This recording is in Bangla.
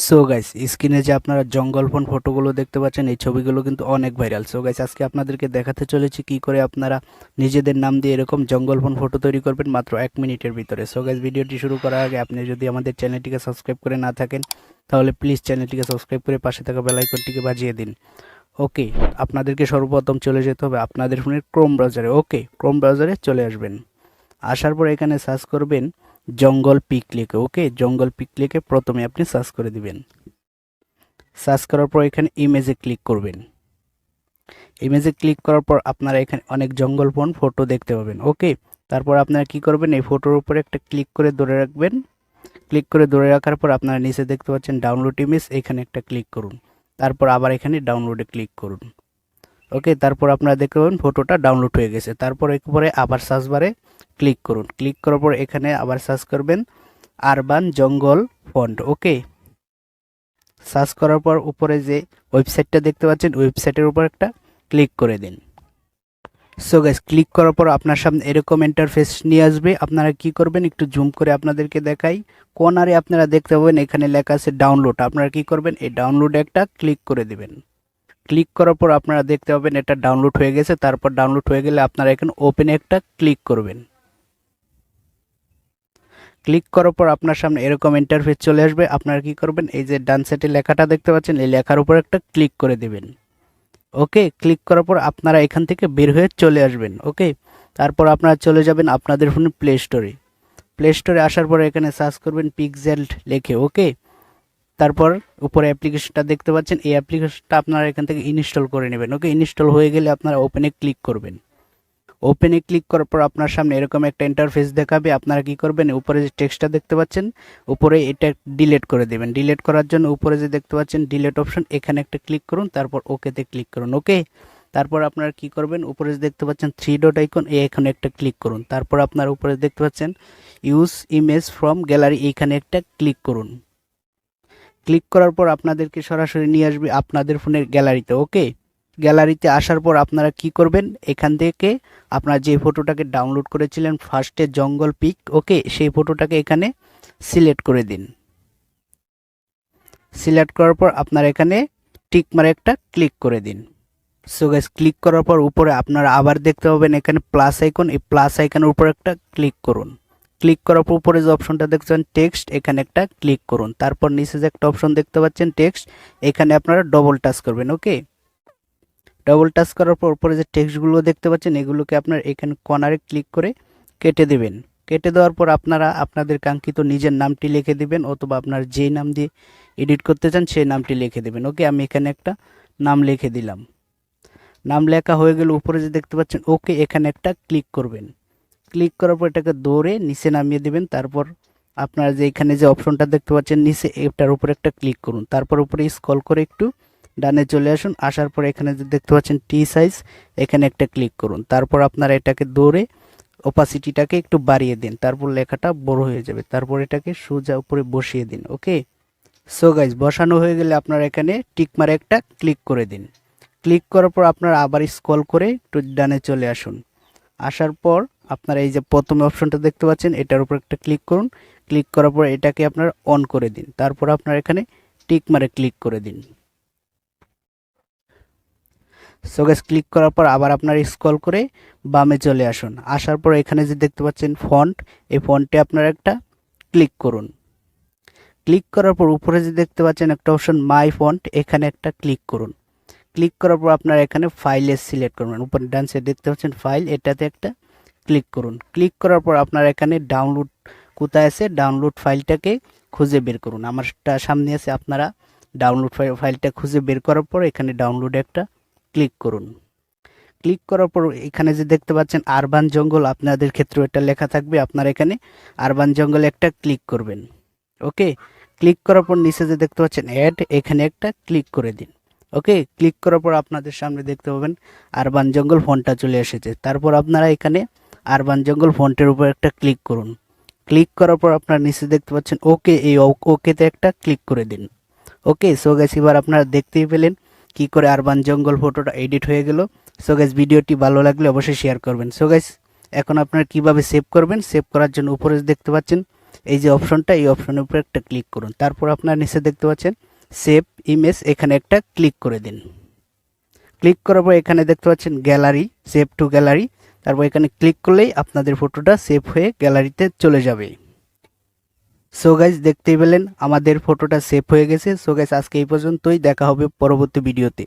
সো গাইস, স্ক্রিনে যে আপনারা জঙ্গল ফোন ফটোগুলো দেখতে পাচ্ছেন, এই ছবিগুলো কিন্তু অনেক ভাইরাল। সো গাইস, আজকে আপনাদেরকে দেখাতে চলেছি কি করে আপনারা নিজেদের নাম দিয়ে এরকম জঙ্গল ফোন ফটো তৈরি করবেন মাত্র 1 মিনিটের ভিতরে। সো গাইস, ভিডিওটি শুরু করার আগে আপনি যদি আমাদের চ্যানেলটিকে সাবস্ক্রাইব করে না থাকেন, তাহলে প্লিজ চ্যানেলটিকে সাবস্ক্রাইব করে পাশে থাকা বেল আইকনটিকে বাজিয়ে দিন। ওকে, আপনাদেরকে সর্বপ্রথম চলে যেতে হবে আপনাদের ফোনের ক্রোম ব্রাউজারে। ওকে, ক্রোম ব্রাউজারে চলে আসবেন। আসার পর এখানে সার্চ করবেন জঙ্গল পিক লিখে। ওকে, জঙ্গল পিক লিখে প্রথমে আপনি সার্চ করে দিবেন। সার্চ করার পর এখানে ইমেজে ক্লিক করবেন। ইমেজে ক্লিক করার পর আপনারা এখানে অনেক জঙ্গল বন ফটো দেখতে পাবেন। ওকে, তারপর আপনারা কি করবেন, এই ফটোর উপরে একটা ক্লিক করে ধরে রাখবেন। ক্লিক করে ধরে রাখার পর আপনারা নিচে দেখতে পাচ্ছেন ডাউনলোড ইমেজ, এখানে একটা ক্লিক করুন। তারপর আবার এখানে ডাউনলোডে ক্লিক করুন। ওকে, তারপর আপনারা দেখতে পাবেন ফটোটা ডাউনলোড হয়ে গেছে। তারপর এরপরে আবার সার্চ বারে ক্লিক করুন। ক্লিক করার পর এখানে আবার সার্চ করবেন আরবান জঙ্গল ফন্ট। ওকে, সার্চ করার পর উপরে যে ওয়েবসাইটটা দেখতে পাচ্ছেন, ওয়েবসাইটের উপর একটা ক্লিক করে দিন। সো গাইস, ক্লিক করার পর আপনার সামনে এরকম ইন্টারফেস নিয়ে আসবে। আপনারা কি করবেন, একটু জুম করে আপনাদেরকে দেখাই। কর্নারে আপনারা দেখতে পাবেন এখানে লেখা আছে ডাউনলোড। আপনারা কি করবেন, এই ডাউনলোডে একটা ক্লিক করে দিবেন। ক্লিক করার পর আপনারা দেখতে পাবেন এটা ডাউনলোড হয়ে গেছে। তারপর ডাউনলোড হয়ে গেলে আপনারা এখানে ওপেনে একটা ক্লিক করবেন। ক্লিক করার পর আপনার সামনে এরকম ইন্টারফেস চলে আসবে। আপনারা কি করবেন, এই যে ডান সাইডে লেখাটা দেখতে পাচ্ছেন, এই লেখার উপর একটা ক্লিক করে দিবেন। ওকে, ক্লিক করার পর আপনারা এখান থেকে বের হয়ে চলে আসবেন। ওকে, তারপর আপনারা চলে যাবেন আপনাদের ফোনে প্লে স্টোরে। প্লে স্টোরে আসার পর এখানে সার্চ করবেন পিক্সেল লিখে। ওকে, তারপর উপরে অ্যাপ্লিকেশনটা দেখতে পাচ্ছেন, এই অ্যাপ্লিকেশনটা আপনারা এখান থেকে ইনস্টল করে নেবেন। ওকে, ইনস্টল হয়ে গেলে আপনারা ওপেনে ক্লিক করবেন। ওপেনে ক্লিক করার পর আপনার সামনে এরকম একটা ইন্টারফেস দেখাবে। আপনারা কি করবেন, উপরে যে টেক্সটটা দেখতে পাচ্ছেন, উপরে এটা ডিলিট করে দেবেন। ডিলিট করার জন্য উপরে যে দেখতে পাচ্ছেন ডিলিট অপশন, এখানে একটা ক্লিক করুন। তারপর ওকেতে ক্লিক করুন। ওকে, তারপর আপনারা কি করবেন, উপরে যে দেখতে পাচ্ছেন 3 ডট আইকন, এখানে একটা ক্লিক করুন। তারপর আপনার উপরে দেখতে পাচ্ছেন ইউজ ইমেজ ফ্রম গ্যালারি, এইখানে একটা ক্লিক করুন। ক্লিক করার পর আপনাদেরকে সরাসরি নিয়ে আসবে আপনাদের ফোনের গ্যালারিতে। ওকে, গ্যালারিতে আসার পর আপনারা কি করবেন, এখান থেকে আপনারা যে ফটোটাকে ডাউনলোড করেছিলেন ফার্স্টে জঙ্গল পিক, ওকে, সেই ফটোটাকে এখানে সিলেক্ট করে দিন। সিলেক্ট করার পর আপনারা এখানে টিক মারে একটা ক্লিক করে দিন। সো গাইস, ক্লিক করার পর উপরে আপনারা আবার দেখতে পাবেন এখানে প্লাস আইকন, এই প্লাস আইকনের উপর একটা ক্লিক করুন। ক্লিক করার পর উপরে যে অপশনটা দেখছেন টেক্সট, এখানে একটা ক্লিক করুন। তারপর নিচে যে একটা অপশন দেখতে পাচ্ছেন টেক্সট, এখানে আপনারা ডবল টাচ করবেন। ওকে, ডবল টাচ করার পর উপরে যে টেক্সটগুলো দেখতে পাচ্ছেন, এগুলোকে আপনার এখানে কর্নারে ক্লিক করে কেটে দেবেন। কেটে দেওয়ার পর আপনারা আপনাদের কাঙ্ক্ষিত নিজের নামটি লিখে দিবেন, অথবা আপনার যেই নাম দিয়ে এডিট করতে চান সেই নামটি লিখে দেবেন। ওকে, আমি এখানে একটা নাম লিখে দিলাম। নাম লেখা হয়ে গেলে উপরে যে দেখতে পাচ্ছেন ওকে, এখানে একটা ক্লিক করবেন। ক্লিক করার পর এটাকে দৌড়ে নিচে নামিয়ে দেবেন। তারপর আপনারা যে এখানে যে অপশনটা দেখতে পাচ্ছেন নিচে, এটার উপরে একটা ক্লিক করুন। তারপর উপরে স্ক্রল করে একটু ডানে চলে আসুন। আসার পর এখানে যে দেখতে পাচ্ছেন টি সাইজ, এখানে একটা ক্লিক করুন। তারপর আপনারা এটাকে দৌড়ে ওপাসিটিটাকে একটু বাড়িয়ে দিন। তারপর লেখাটা বড় হয়ে যাবে। তারপর এটাকে সোজা উপরে বসিয়ে দিন। ওকে, সো গাইজ, বসানো হয়ে গেলে আপনারা এখানে টিক মারে একটা ক্লিক করে দিন। ক্লিক করার পর আপনারা আবার স্ক্রল করে একটু ডানে চলে আসুন। আসার পর আপনারা এই যে প্রথম অপশনটা দেখতে পাচ্ছেন, এটার উপর একটা ক্লিক করুন। ক্লিক করার পর এটাকে আপনারা অন করে দিন। তারপর আপনারা এখানে টিক মারে ক্লিক করে দিন। সো গাইস, ক্লিক করার পর আবার আপনারা স্ক্রল করে বামে চলে আসুন। আসার পর এখানে যে দেখতে পাচ্ছেন ফন্ট, এই ফন্টে আপনারা একটা ক্লিক করুন। ক্লিক করার পর উপরে যে দেখতে পাচ্ছেন একটা অপশন মাই ফন্ট, এখানে একটা ক্লিক করুন। ক্লিক করার পর আপনারা এখানে ফাইলে সিলেক্ট করবেন। উপরে ডান সাইডে দেখতে পাচ্ছেন ফাইল, এটাতে একটা ক্লিক করুন। ক্লিক করার পর আপনারা এখানে ডাউনলোড কোথায় আছে, ডাউনলোড ফাইলটাকে খুঁজে বের করুন। আমারটা সামনে আছে, আপনারা ডাউনলোড ফাইলটা খুঁজে বের করার পর এখানে ডাউনলোডে একটা ক্লিক করুন। ক্লিক করার পর এখানে যে দেখতে পাচ্ছেন আরবান জঙ্গল, আপনাদের ক্ষেত্রে এটা লেখা থাকবে। আপনারা এখানে আরবান জঙ্গলে একটা ক্লিক করবেন। ওকে, ক্লিক করার পর নিচে যে দেখতে পাচ্ছেন অ্যাড, এখানে একটা ক্লিক করে দিন। ওকে, ক্লিক করার পর আপনাদের সামনে দেখতে পাবেন আরবান জঙ্গল ফন্টটা চলে এসেছে। তারপর আপনারা এখানে আরবান জঙ্গল ফন্টের উপর একটা ক্লিক করুন। ক্লিক করার পর আপনারা নিচে দেখতে পাচ্ছেন ওকে, এই ওকেতে একটা ক্লিক করে দিন। ওকে, সো গাইস, এবার আপনারা দেখতেই পেলেন কি করে আরবান জঙ্গল ফটোটা এডিট হয়ে গেল। সো গাইস, ভিডিওটি ভালো লাগলে অবশ্যই শেয়ার করবেন। সো গাইস, এখন আপনারা কিভাবে সেভ করবেন, সেভ করার জন্য উপরে দেখতে পাচ্ছেন এই যে অপশনটা, এই অপশনের উপরে একটা ক্লিক করুন। তারপর আপনার নিচে দেখতে পাচ্ছেন সেভ ইমেজ, এখানে একটা ক্লিক করে দিন। ক্লিক করার পর এখানে দেখতে পাচ্ছেন গ্যালারি, সেভ টু গ্যালারি। তারপর এখানে ক্লিক করলেই আপনাদের ফটোটা সেভ হয়ে গ্যালারিতে চলে যাবে। সো গাইজ দেখতেই পেলেন আমাদের ফটোটা সেভ হয়ে গেছে। সো গাইজ আজকে এই পর্যন্তই, দেখা হবে পরবর্তী ভিডিওতে।